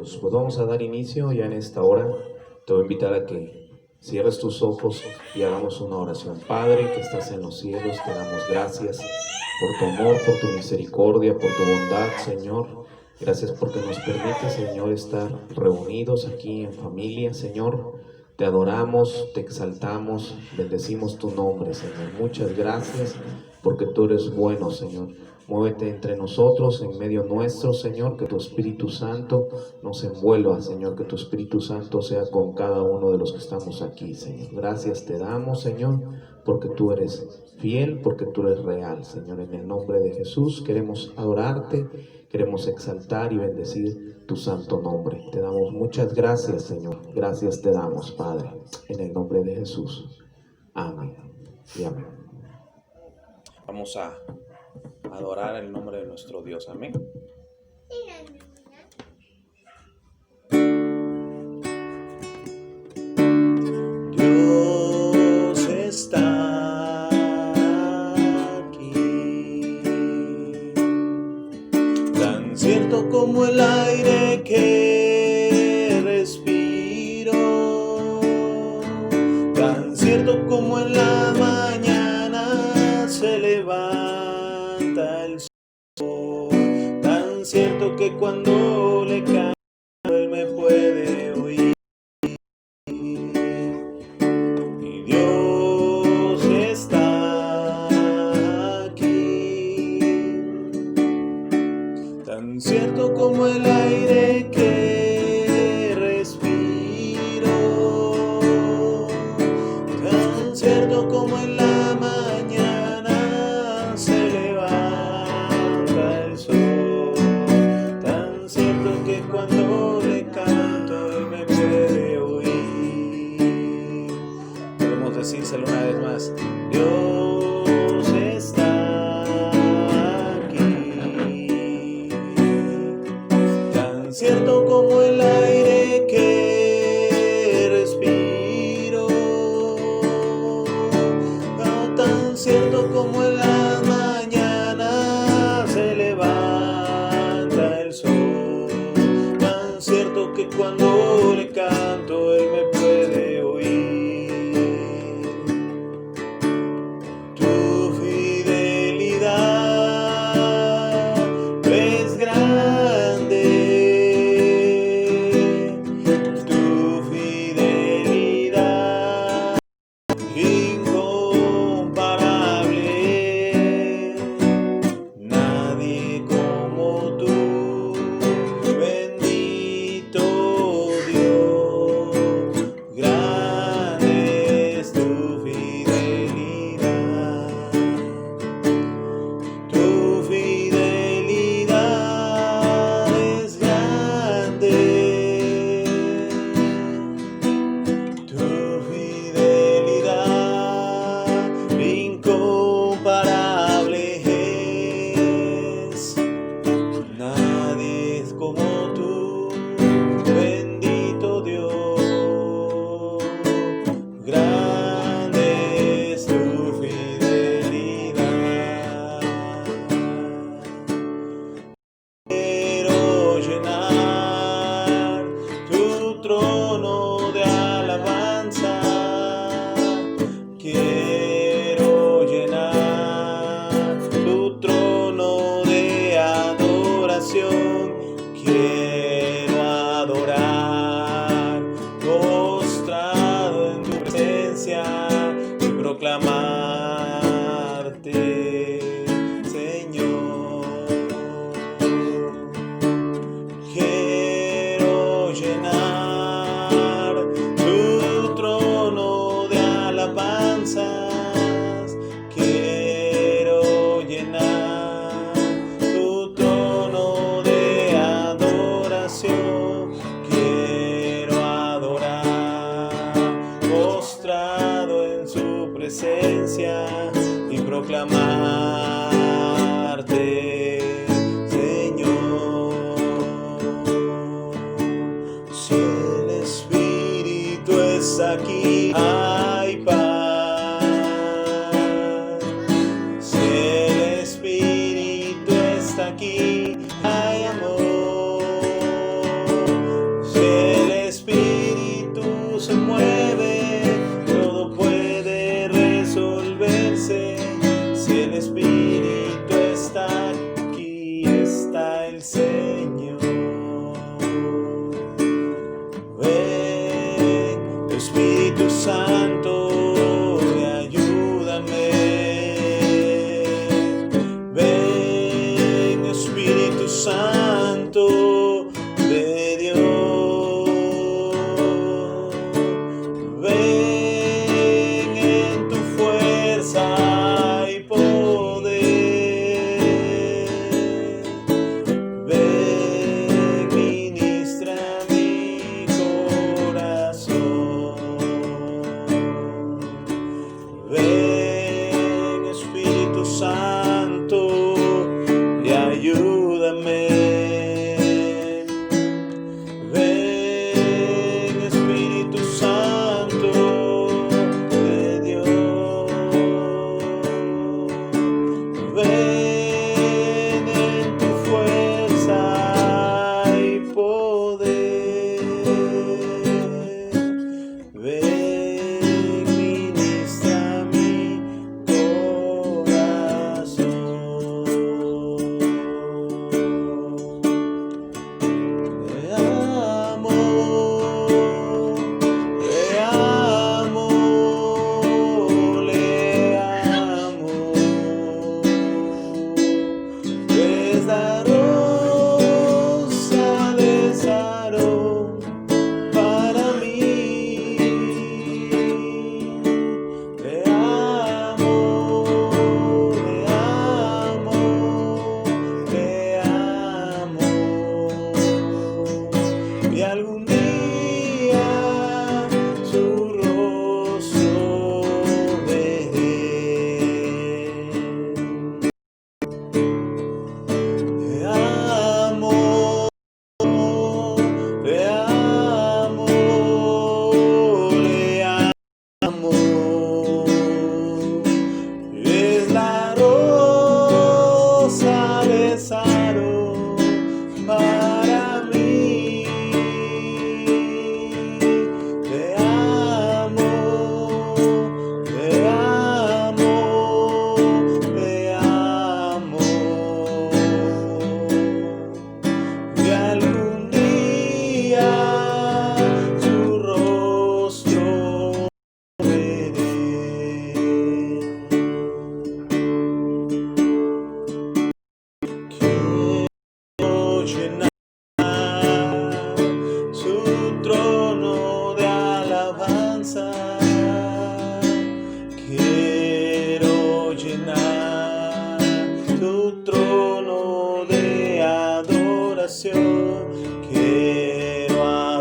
Dios. Pues vamos a dar inicio ya en esta hora. Te voy a invitar a que cierres tus ojos y hagamos una oración. Padre que estás en los cielos, te damos gracias por tu amor, por tu misericordia, por tu bondad, Señor. Gracias porque nos permite, Señor, estar reunidos aquí en familia, Señor. Te adoramos, te exaltamos, bendecimos tu nombre, Señor. Muchas gracias porque tú eres bueno, Señor. Muévete entre nosotros, en medio nuestro, Señor, que tu Espíritu Santo nos envuelva, Señor, que tu Espíritu Santo sea con cada uno de los que estamos aquí, Señor. Gracias te damos, Señor, porque tú eres fiel, porque tú eres real, Señor. En el nombre de Jesús queremos adorarte, queremos exaltar y bendecir tu santo nombre. Te damos muchas gracias, Señor. Gracias te damos, Padre, en el nombre de Jesús. Amén y amén. Vamos a adorar el nombre de nuestro Dios. Amén. Dios está aquí, tan cierto como el aire que respiro, tan cierto como en la mañana se levanta el sol, tan cierto que cuando le canto él me puede oír. Y Dios está aquí, tan cierto como el aire que respiro, tan cierto como en la mañana se levanta el sol, tan cierto que cuando le canto él me puede oír. Podemos decírselo una vez más. Dios está aquí, tan cierto como el aire que respiro, tan cierto como en la mañana se levanta el sol, tan cierto que cuando le canto él me puede oír. Tu fidelidad es grande, tu fidelidad incomparable, nadie como tú, bendito Dios,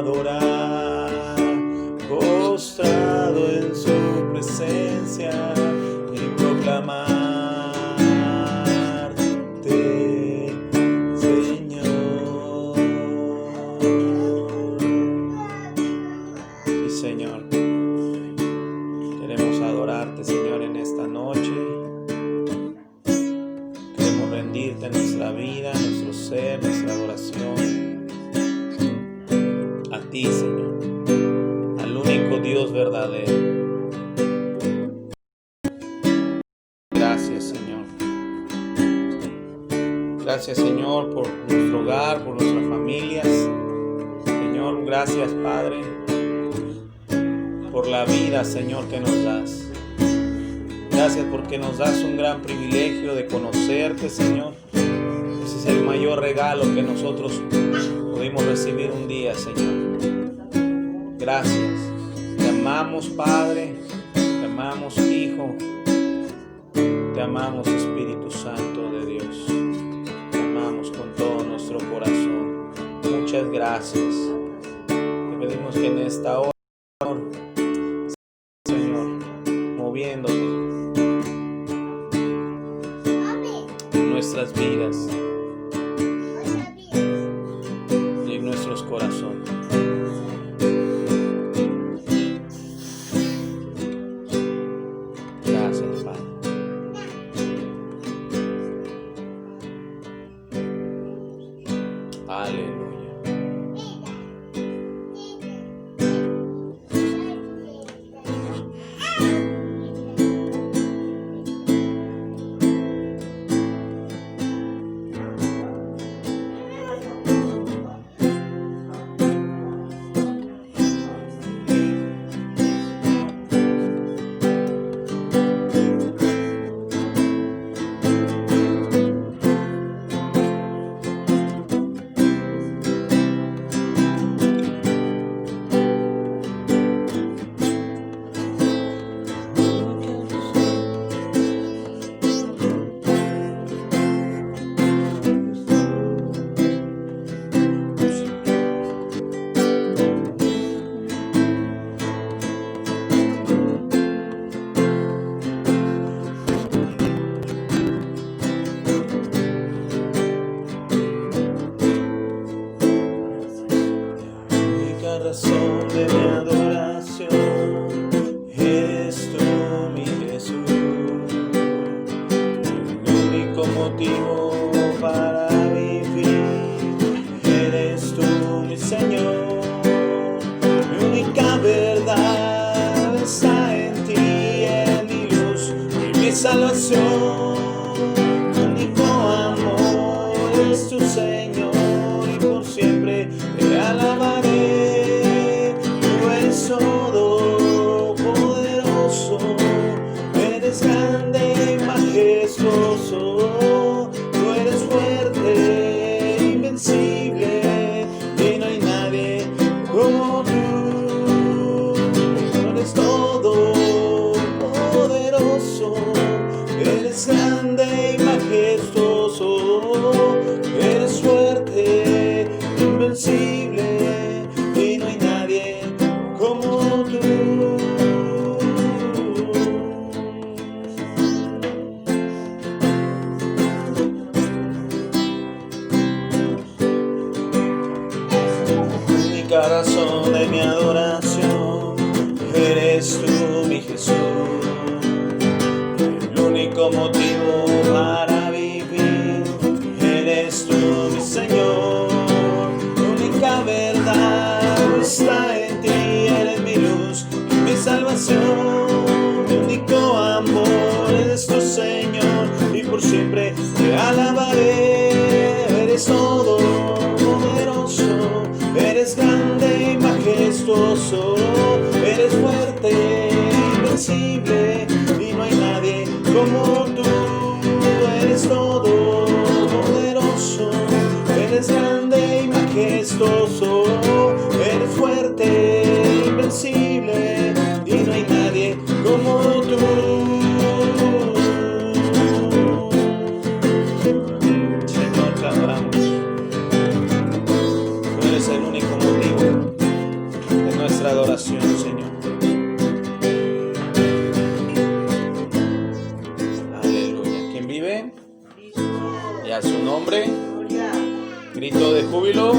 adorar, postrado en su presencia y proclamarte, Señor. Sí, Señor. Queremos adorarte, Señor, en esta noche. Queremos rendirte nuestra vida, nuestro ser, nuestra adoración a ti, Señor, al único Dios verdadero. Gracias, Señor. Gracias, Señor, por nuestro hogar, por nuestras familias. Señor, gracias, Padre, por la vida, Señor, que nos das. Gracias porque nos das un gran privilegio de conocerte, Señor. Ese es el mayor regalo que nosotros pudimos recibir un día, Señor. Gracias. Te amamos, Padre. Te amamos, Hijo. Te amamos, Espíritu Santo de Dios. Te amamos con todo nuestro corazón. Muchas gracias. Te pedimos que en esta hora, Señor, moviéndote en nuestras vidas y en nuestros corazones. Gracias, Padre. Aleluya. Razón de mi adoración eres tú, mi Jesús, el único motivo para vivir eres tú, mi Señor, mi única verdad está en ti, en mi luz y mi salvación, mi único amor es tu Señor y por siempre te alabaré. Todopoderoso, eres grande y majestuoso, tú eres fuerte, invencible, y no hay nadie como tú. Tú eres todopoderoso, eres grande y majestuoso, eres fuerte, invencible, y no hay nadie como tú. Única razón de mi adoración eres tú, mi Jesús, el único motivo para vivir eres tú, mi Señor, la única verdad está en ti, eres mi luz y mi salvación, mi único amor eres tu Señor y por siempre te alabaré. Eres todopoderoso, eres grande y majestuoso, eres fuerte, invencible y no hay nadie como tú. Eres todopoderoso, eres grande y majestuoso, eres fuerte, invencible y no hay nadie como tú. Señor, te adoramos. Tú eres el único motivo adoración, Señor. Aleluya. ¿Quién vive? Y a su nombre, grito de júbilo.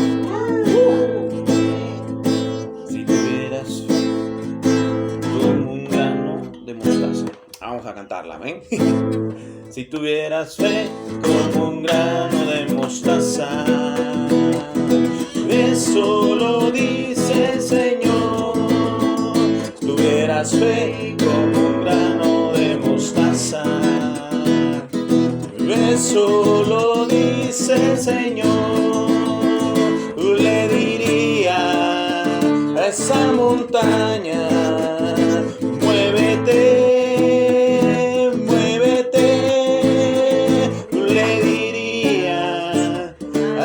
Si tuvieras como un grano de mostaza. Vamos a cantarla, amén. Si tuvieras fe como un grano de mostaza, eso lo dice el Señor. Si tuvieras fe como un grano de mostaza, eso lo dice el Señor. Le diría a esa montaña, muévete.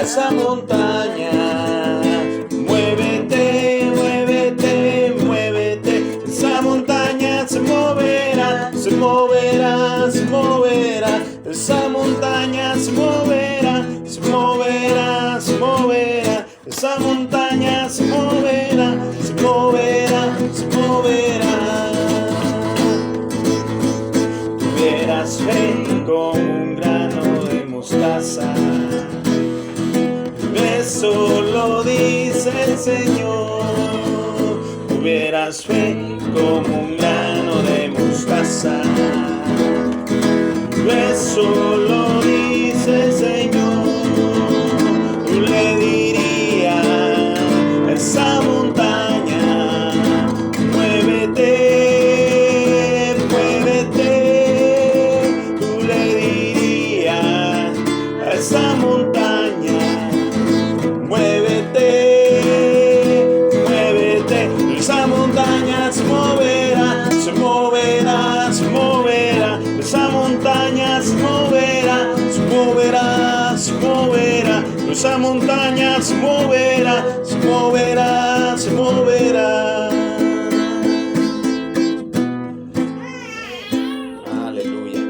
Esa montaña, muévete, muévete, muévete. Esa montaña se moverá, se moverá, se moverá. Esa montaña se moverá, se moverá, se moverá. Esa montaña se moverá, se moverá, se moverá. Tuvieras fe como un grano de mostaza, eso lo dice el Señor. Tuvieras fe como un grano de mostaza, eso lo dice el Señor. Le diría a esa montaña, muévete, muévete. Tú le dirías a esa montaña, muévete, muévete. Esa montaña se moverá, se moverá, se moverá. Esa montaña se moverá, se moverá, se moverá. Esa montaña se moverá, se moverá, se moverá. Aleluya.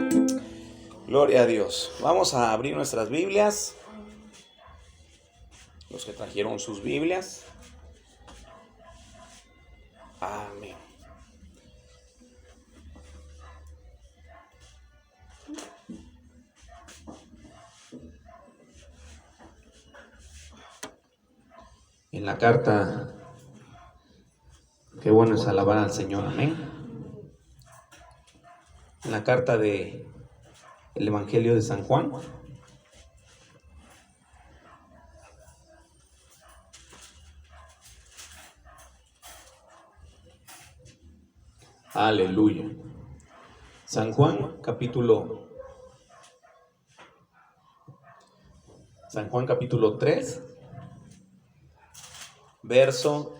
Gloria a Dios. Vamos a abrir nuestras Biblias. Los que trajeron sus Biblias. Amén. En la carta, qué bueno es alabar al Señor, amén. En la carta de el Evangelio de San Juan, aleluya. San Juan capítulo 3, verso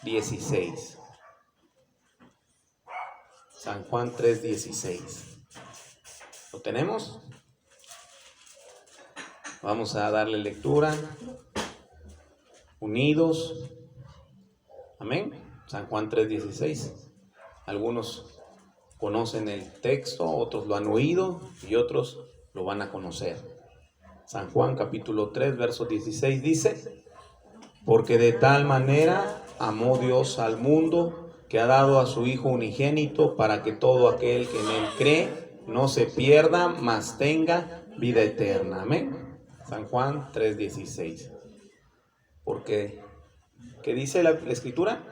16. San Juan 3:16. ¿Lo tenemos? Vamos a darle lectura. Unidos. Amén. San Juan 3:16. Algunos conocen el texto, otros lo han oído y otros lo van a conocer. San Juan capítulo 3, verso 16 dice: porque de tal manera amó Dios al mundo, que ha dado a su Hijo unigénito, para que todo aquel que en él cree no se pierda, mas tenga vida eterna. Amén. San Juan 3:16. Porque, ¿qué dice la Escritura?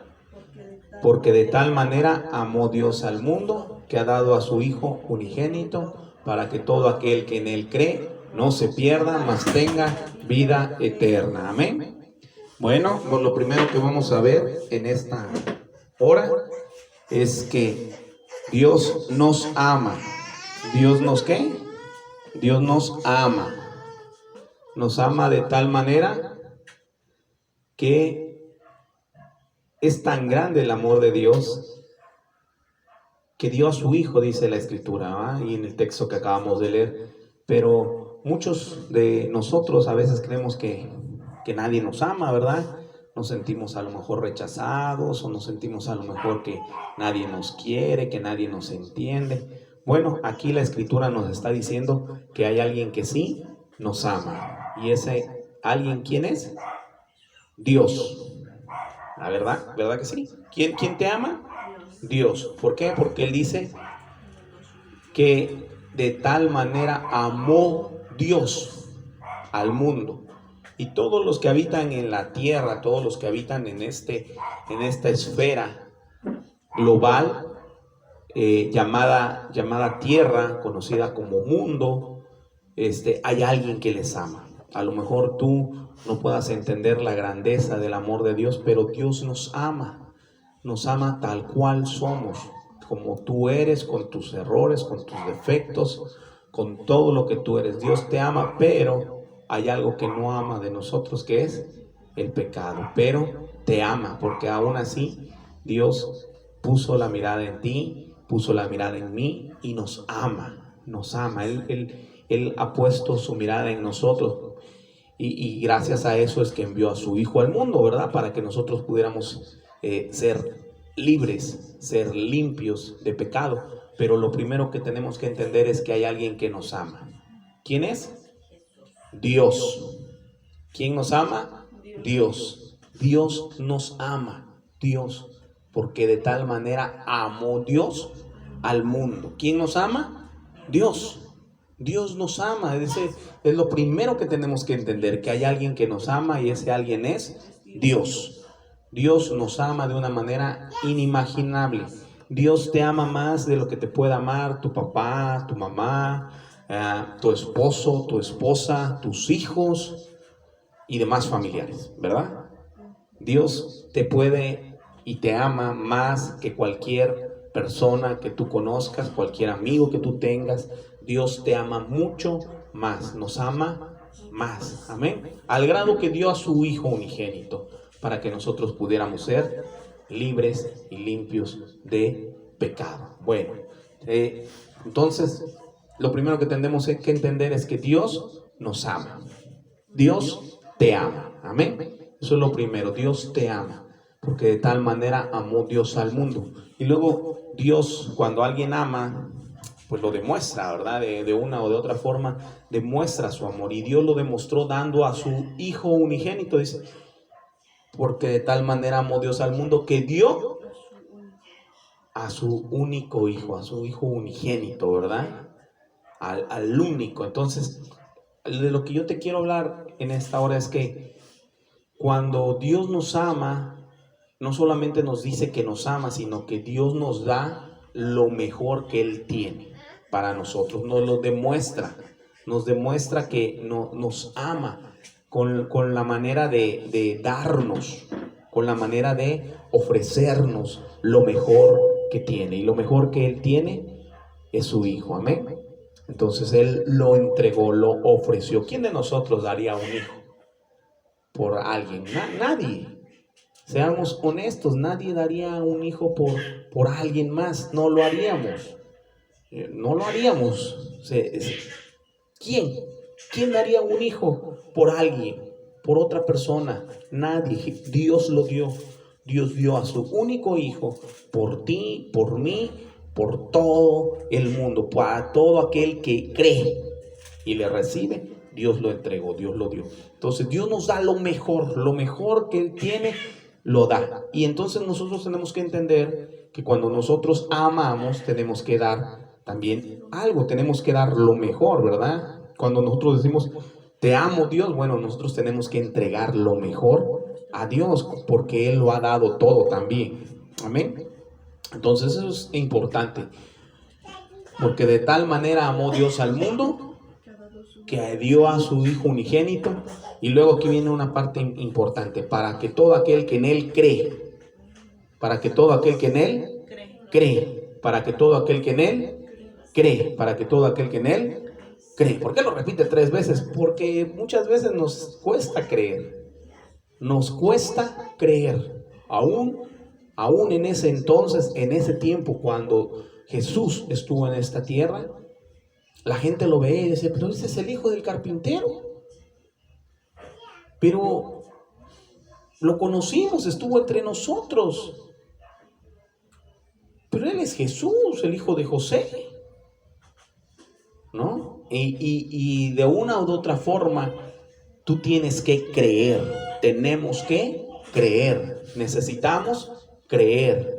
Porque de tal manera amó Dios al mundo, que ha dado a su Hijo unigénito, para que todo aquel que en él cree no se pierda, mas tenga vida eterna. Amén. Bueno, pues lo primero que vamos a ver en esta hora es que Dios nos ama. ¿Dios nos qué? Dios nos ama. Nos ama de tal manera que es tan grande el amor de Dios que dio a su Hijo, dice la Escritura, y en el texto que acabamos de leer. Pero muchos de nosotros a veces creemos que nadie nos ama, ¿verdad? Nos sentimos a lo mejor rechazados, o nos sentimos a lo mejor que nadie nos quiere, que nadie nos entiende. Bueno, aquí la Escritura nos está diciendo que hay alguien que sí nos ama. ¿Y ese alguien quién es? Dios. ¿La verdad? ¿Verdad que sí? ¿Quién te ama? Dios. ¿Por qué? Porque Él dice que de tal manera amó Dios al mundo. Y todos los que habitan en la tierra, todos los que habitan en esta esfera global, llamada tierra, conocida como mundo, hay alguien que les ama. A lo mejor tú no puedas entender la grandeza del amor de Dios, pero Dios nos ama tal cual somos, como tú eres, con tus errores, con tus defectos, con todo lo que tú eres. Dios te ama, pero hay algo que no ama de nosotros, que es el pecado. Pero te ama, porque aún así Dios puso la mirada en ti, puso la mirada en mí y nos ama, nos ama. Él ha puesto su mirada en nosotros y gracias a eso es que envió a su Hijo al mundo, ¿verdad? Para que nosotros pudiéramos ser libres, ser limpios de pecado. Pero lo primero que tenemos que entender es que hay alguien que nos ama. ¿Quién es? Dios. ¿Quién nos ama? Dios. Dios nos ama. Dios. Porque de tal manera amó Dios al mundo. ¿Quién nos ama? Dios. Dios nos ama. Es lo primero que tenemos que entender, que hay alguien que nos ama y ese alguien es Dios. Dios nos ama de una manera inimaginable. Dios te ama más de lo que te pueda amar tu papá, tu mamá, tu esposo, tu esposa, tus hijos y demás familiares, ¿verdad? Dios te puede y te ama más que cualquier persona que tú conozcas, cualquier amigo que tú tengas. Dios te ama mucho más, nos ama más, amén, al grado que dio a su Hijo unigénito para que nosotros pudiéramos ser libres y limpios de pecado. Bueno, entonces lo primero que tenemos que entender es que Dios nos ama. Dios te ama, amén. Eso es lo primero, Dios te ama, porque de tal manera amó Dios al mundo. Y luego Dios, cuando alguien ama, pues lo demuestra, ¿verdad? De una o de otra forma, demuestra su amor. Y Dios lo demostró dando a su Hijo unigénito, dice, porque de tal manera amó Dios al mundo que dio a su único Hijo, a su Hijo unigénito, ¿verdad? Al único. Entonces, de lo que yo te quiero hablar en esta hora es que cuando Dios nos ama, no solamente nos dice que nos ama, sino que Dios nos da lo mejor que Él tiene para nosotros. Nos demuestra que nos ama con la manera de darnos, con la manera de ofrecernos lo mejor que tiene. Y lo mejor que Él tiene es su Hijo, amén. Entonces Él lo entregó, lo ofreció. ¿Quién de nosotros daría un hijo por alguien? Nadie. Seamos honestos, nadie daría un hijo por alguien más. No lo haríamos. No lo haríamos. ¿Quién daría un hijo por alguien, por otra persona? Nadie. Dios lo dio. Dios dio a su único Hijo por ti, por mí, por todo el mundo, para todo aquel que cree y le recibe. Dios lo entregó, Dios lo dio. Entonces Dios nos da lo mejor que Él tiene, lo da. Y entonces nosotros tenemos que entender que cuando nosotros amamos, tenemos que dar también algo, tenemos que dar lo mejor, ¿verdad? Cuando nosotros decimos, te amo Dios, bueno, nosotros tenemos que entregar lo mejor a Dios, porque Él lo ha dado todo también, amén. Entonces eso es importante, porque de tal manera amó Dios al mundo, que dio a su Hijo unigénito. Y luego aquí viene una parte importante, para que todo aquel que en Él cree, para que todo aquel que en Él cree, para que todo aquel que en Él cree, para que todo aquel que en Él cree. ¿Por qué lo repite 3 veces? Porque muchas veces nos cuesta creer. Nos cuesta creer. Aún en ese entonces, en ese tiempo, cuando Jesús estuvo en esta tierra, la gente lo veía y decía, pero ese es el hijo del carpintero. Pero lo conocimos, estuvo entre nosotros. Pero Él es Jesús, el hijo de José, ¿no? Y de una u otra forma, Tú tienes que creer. Tenemos que creer. Necesitamos creer.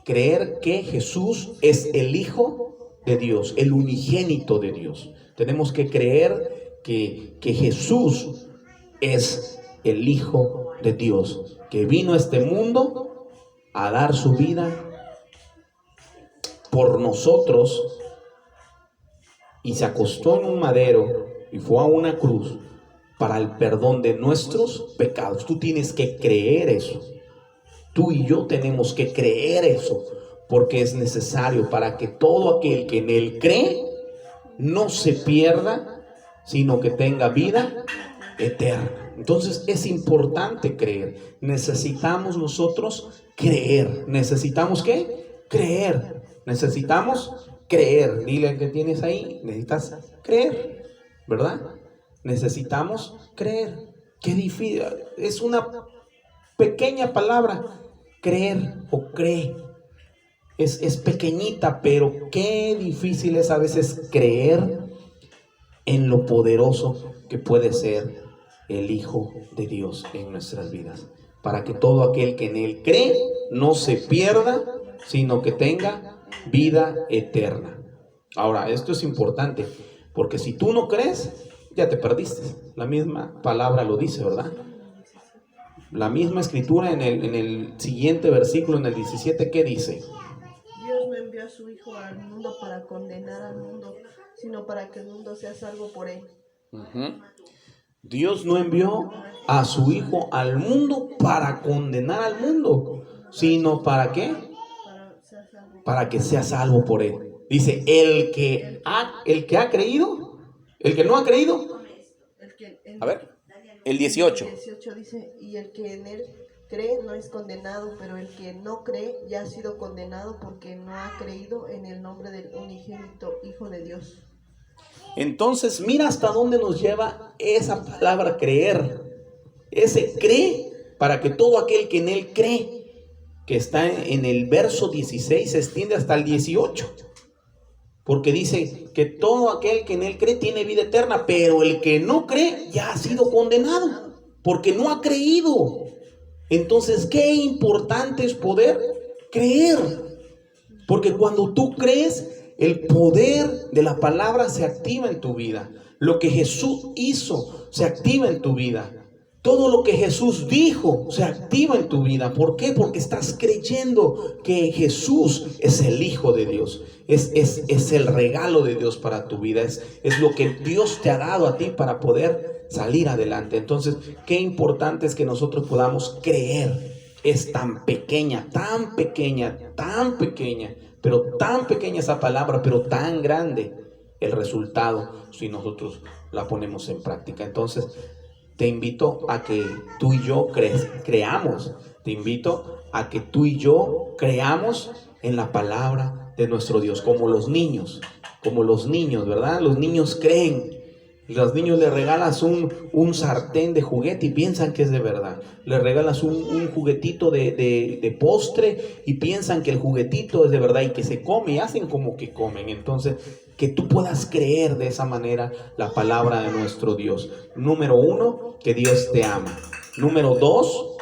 Creer que Jesús es el Hijo de Dios, el unigénito de Dios. Tenemos que creer que Jesús es el Hijo de Dios, que vino a este mundo a dar su vida por nosotros y se acostó en un madero y fue a una cruz para el perdón de nuestros pecados. Tú tienes que creer eso. Tú y yo tenemos que creer eso, porque es necesario para que todo aquel que en Él cree no se pierda, sino que tenga vida eterna. Entonces es importante creer. Necesitamos nosotros creer. ¿Necesitamos qué? Creer. Necesitamos creer. Dile al que tienes ahí, necesitas creer, ¿verdad? Necesitamos creer. Qué difícil. Es una pequeña palabra. Creer o cree. Es pequeñita, pero qué difícil es a veces creer en lo poderoso que puede ser el Hijo de Dios en nuestras vidas. Para que todo aquel que en Él cree no se pierda, sino que tenga vida eterna. Ahora, esto es importante, porque si tú no crees, ya te perdiste. La misma palabra lo dice, ¿verdad? La misma escritura en el siguiente versículo, en el 17, ¿qué dice? Dios no envió a su Hijo al mundo para condenar al mundo, sino para que el mundo sea salvo por él. Dios no envió a su Hijo al mundo para condenar al mundo, sino ¿para qué? Para que sea salvo por él. Dice, el que ha creído, el que no ha creído. A ver, el 18. El 18 dice, y el que en él cree no es condenado, pero el que no cree ya ha sido condenado porque no ha creído en el nombre del unigénito Hijo de Dios. Entonces, mira hasta dónde nos lleva esa palabra creer. Ese cree, para que todo aquel que en él cree, que está en el verso 16, se extiende hasta el 18. Porque dice que todo aquel que en él cree tiene vida eterna, pero el que no cree ya ha sido condenado, porque no ha creído. Entonces, qué importante es poder creer. Porque cuando tú crees, el poder de la palabra se activa en tu vida. Lo que Jesús hizo se activa en tu vida. Todo lo que Jesús dijo se activa en tu vida. ¿Por qué? Porque estás creyendo que Jesús es el Hijo de Dios. Es el regalo de Dios para tu vida. Es lo que Dios te ha dado a ti para poder salir adelante. Entonces, qué importante es que nosotros podamos creer. Es tan pequeña, pero tan pequeña esa palabra, pero tan grande el resultado si nosotros la ponemos en práctica. Entonces, te invito a que tú y yo creamos. Te invito a que tú y yo creamos en la palabra de nuestro Dios, como los niños, ¿verdad? Los niños creen. Los niños le regalas un sartén de juguete y piensan que es de verdad. Le regalas un juguetito de postre y piensan que el juguetito es de verdad y que se come y hacen como que comen. Entonces, que tú puedas creer de esa manera la palabra de nuestro Dios. Número 1, que Dios te ama. Número 2,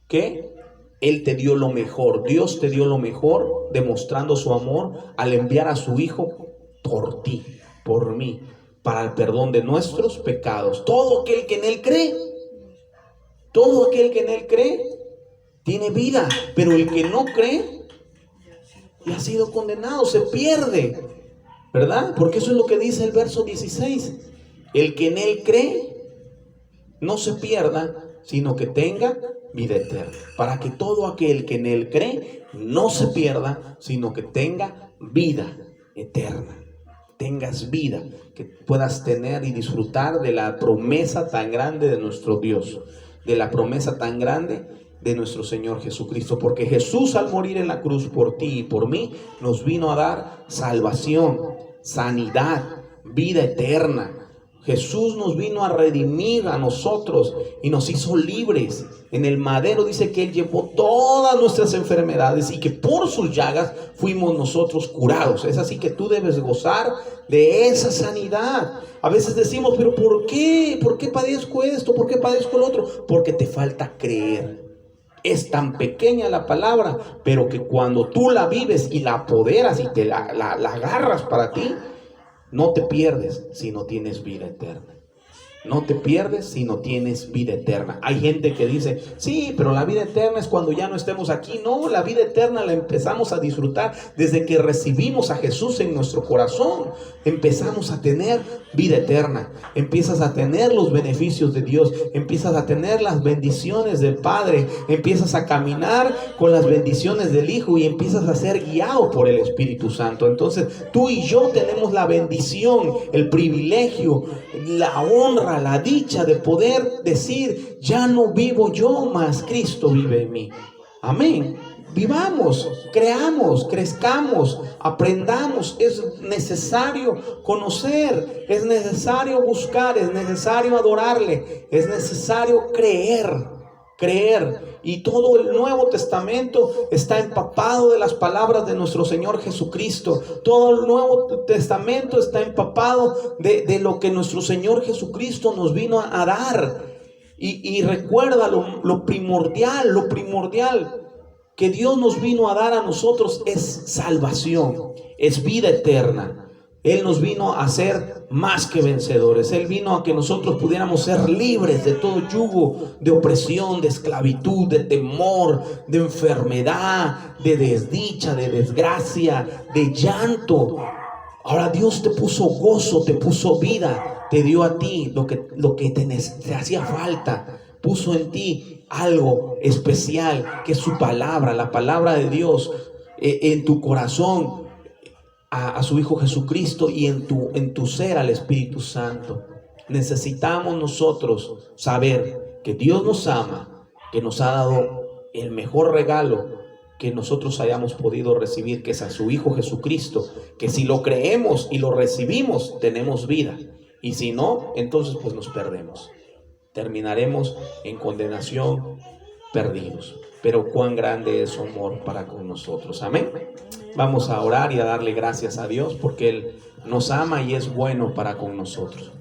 que Él te dio lo mejor. Dios te dio lo mejor, demostrando su amor al enviar a su Hijo por ti, por mí, para el perdón de nuestros pecados. Todo aquel que en Él cree, tiene vida, pero el que no cree, y ha sido condenado, se pierde, ¿verdad? Porque eso es lo que dice el verso 16. El que en Él cree, no se pierda, sino que tenga vida eterna. Para que todo aquel que en Él cree, no se pierda, sino que tenga vida eterna. Tengas vida, que puedas tener y disfrutar de la promesa tan grande de nuestro Dios, de la promesa tan grande de nuestro Señor Jesucristo, porque Jesús, al morir en la cruz por ti y por mí, nos vino a dar salvación, sanidad, vida eterna. Jesús nos vino a redimir a nosotros y nos hizo libres. En el madero dice que Él llevó todas nuestras enfermedades y que por sus llagas fuimos nosotros curados. Es así que tú debes gozar de esa sanidad. A veces decimos, pero ¿por qué? ¿Por qué padezco esto? ¿Por qué padezco lo otro? Porque te falta creer. Es tan pequeña la palabra, pero que cuando tú la vives y la apoderas y te la agarras para ti, no te pierdes si no tienes vida eterna. No te pierdes si no tienes vida eterna. Hay gente que dice, sí, pero la vida eterna es cuando ya no estemos aquí. No, la vida eterna la empezamos a disfrutar desde que recibimos a Jesús en nuestro corazón. Empezamos a tener vida eterna. Empiezas a tener los beneficios de Dios. Empiezas a tener las bendiciones del Padre. Empiezas a caminar con las bendiciones del Hijo y empiezas a ser guiado por el Espíritu Santo. Entonces tú y yo tenemos la bendición, el privilegio, la honra, la dicha de poder decir, ya no vivo yo, mas Cristo vive en mí. Amén. Vivamos, creamos, crezcamos, aprendamos. Es necesario conocer, es necesario buscar, es necesario adorarle, es necesario creer. Y todo el Nuevo Testamento está empapado de las palabras de nuestro Señor Jesucristo. Todo el Nuevo Testamento está empapado de lo que nuestro Señor Jesucristo nos vino a dar. Y recuerda lo primordial que Dios nos vino a dar a nosotros es salvación, es vida eterna. Él nos vino a ser más que vencedores. Él vino a que nosotros pudiéramos ser libres de todo yugo de opresión, de esclavitud, de temor, de enfermedad, de desdicha, de desgracia, de llanto. Ahora Dios te puso gozo, te puso vida, te dio a ti lo que te hacía falta. Puso en ti algo especial, que es su palabra, la palabra de Dios, en tu corazón. A su Hijo Jesucristo y en tu ser al Espíritu Santo. Necesitamos nosotros saber que Dios nos ama, que nos ha dado el mejor regalo que nosotros hayamos podido recibir, que es a su Hijo Jesucristo, que si lo creemos y lo recibimos, tenemos vida, y si no, entonces pues nos perdemos. Terminaremos en condenación, perdidos. Pero cuán grande es su amor para con nosotros. Amén. Vamos a orar y a darle gracias a Dios porque Él nos ama y es bueno para con nosotros.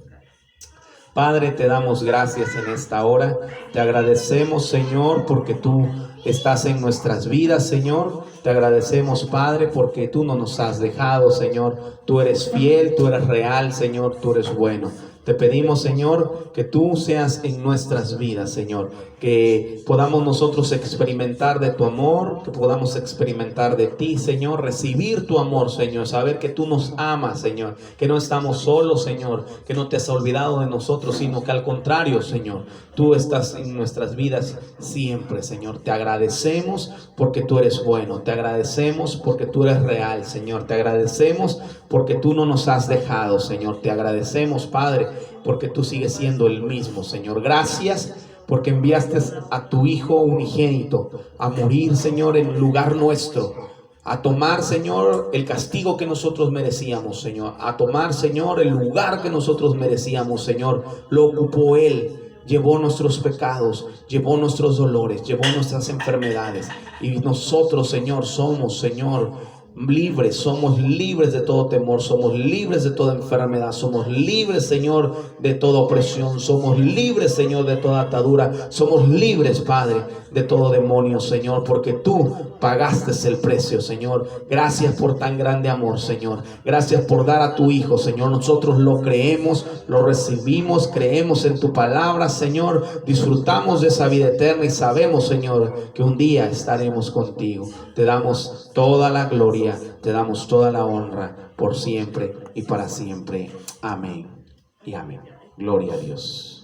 Padre, te damos gracias en esta hora. Te agradecemos, Señor, porque tú estás en nuestras vidas, Señor. Te agradecemos, Padre, porque tú no nos has dejado, Señor. Tú eres fiel, tú eres real, Señor, tú eres bueno. Te pedimos, Señor, que tú seas en nuestras vidas, Señor, que podamos nosotros experimentar de tu amor, que podamos experimentar de ti, Señor, recibir tu amor, Señor, saber que tú nos amas, Señor, que no estamos solos, Señor, que no te has olvidado de nosotros, sino que al contrario, Señor, tú estás en nuestras vidas siempre, Señor. Te agradecemos porque tú eres bueno, te agradecemos porque tú eres real, Señor, te agradecemos porque tú no nos has dejado, Señor, te agradecemos, Padre, porque tú sigues siendo el mismo, Señor. Gracias porque enviaste a tu Hijo unigénito a morir, Señor, en lugar nuestro, a tomar, Señor, el castigo que nosotros merecíamos, Señor, a tomar, Señor, el lugar que nosotros merecíamos, Señor. Lo ocupó Él, llevó nuestros pecados, llevó nuestros dolores, llevó nuestras enfermedades, y nosotros, Señor, somos, Señor, libres, somos libres de todo temor, somos libres de toda enfermedad, somos libres, Señor, de toda opresión, somos libres, Señor, de toda atadura, somos libres, Padre, de todo demonio, Señor, porque tú pagaste el precio, Señor. Gracias por tan grande amor, Señor. Gracias por dar a tu Hijo, Señor. Nosotros lo creemos, lo recibimos, creemos en tu palabra, Señor. Disfrutamos de esa vida eterna y sabemos, Señor, que un día estaremos contigo. Te damos toda la gloria, te damos toda la honra por siempre y para siempre. Amén y amén. Gloria a Dios.